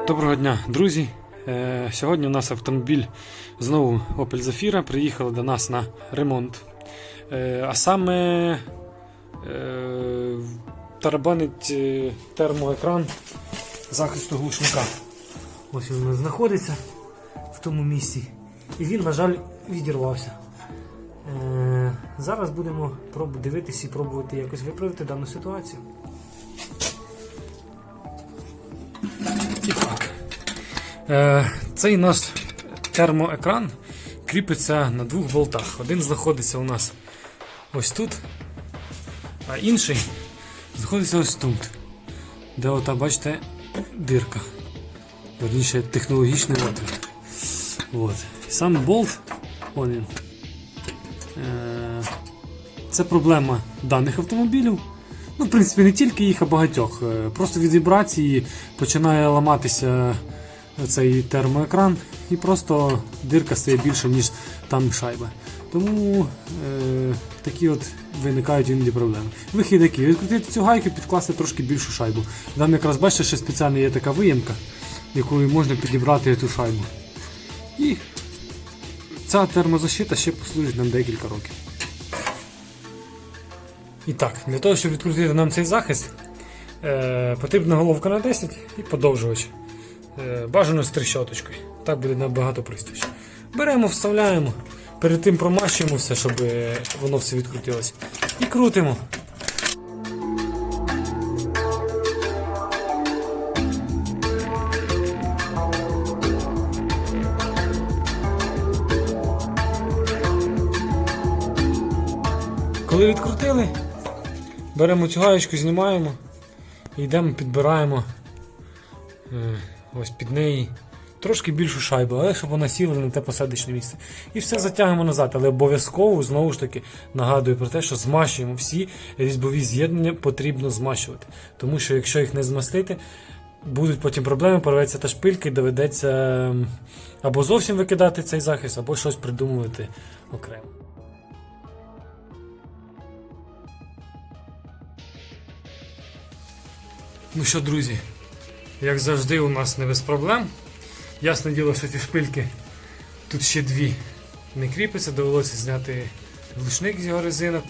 Доброго дня, друзі! Сьогодні у нас автомобіль знову Opel Zafira приїхали до нас на ремонт. А саме тарабанить термоекран захисту глушника. Ось він у нас знаходиться в тому місці. І він, на жаль, відірвався. Зараз будемо дивитися і пробувати якось виправити дану ситуацію. І так. Цей наш термоекран кріпиться на двох болтах. Один знаходиться у нас ось тут, а інший знаходиться ось тут, де ота, бачите, дирка. Верніше, технологічний отвір. От. Сам болт, вон він. Це проблема даних автомобілів. Ну, в принципі, не тільки їх, а багатьох. Просто від вібрації починає ламатися цей термоекран і просто дирка стає більше, ніж там шайба. Тому такі от виникають іноді проблеми. Вихід який? Відкрутити цю гайку, підкласти трошки більшу шайбу. Там якраз, бачите, ще спеціальна є така виємка, якою можна підібрати цю шайбу. І ця термозащита ще послужить нам декілька років. І так, для того, щоб відкрутити нам цей захист, потрібна головка на 10 і подовжувач. Бажано з трещоточкою. Так буде набагато простіше. Беремо, вставляємо, перед тим промащуємо все, щоб воно все відкрутилося. І крутимо. Коли відкрутили, беремо цю гаєчку, знімаємо і йдемо, підбираємо ось під неї трошки більшу шайбу, але щоб вона сіла на те посадочне місце. І все затягуємо назад, але обов'язково, знову ж таки, нагадую про те, що змащуємо всі різьбові з'єднання, потрібно змащувати. Тому що якщо їх не змастити, будуть потім проблеми, порветься та шпилька і доведеться або зовсім викидати цей захист, або щось придумувати окремо. Ну що, друзі, як завжди у нас не без проблем. Ясне діло, що ці шпильки, тут ще дві не кріпиться, довелося зняти глушник з його резинок,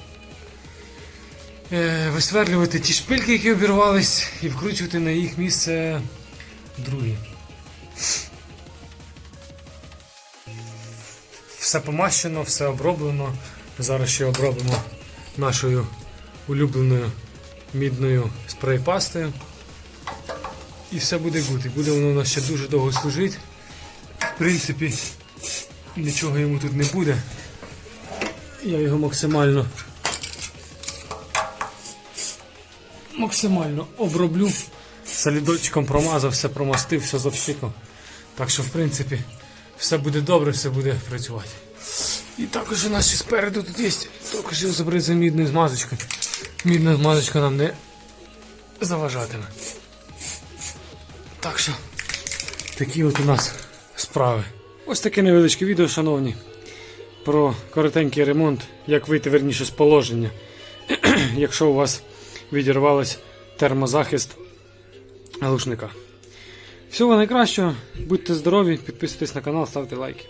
висверлювати ті шпильки, які обірвались, і вкручувати на їх місце другі. Все помащено, все оброблено. Зараз ще обробимо нашою улюбленою мідною спрей-пастою. І все буде гуд. І буде воно у нас ще дуже довго служити. В принципі, нічого йому тут не буде. Я його максимально оброблю. Солідочком промазав, все промастив, все запшикав. Так що, в принципі, все буде добре, все буде працювати. І також у нас ще спереду тут є, також його забризує мідною змазочкою. Мідна змазочка нам не заважатиме. Так що, такі от у нас справи. Ось таке невеличке відео, шановні, про коротенький ремонт, як вийти верніше з положення, якщо у вас відірвався термозахист глушника. Всього найкращого, будьте здорові, підписуйтесь на канал, ставте лайки.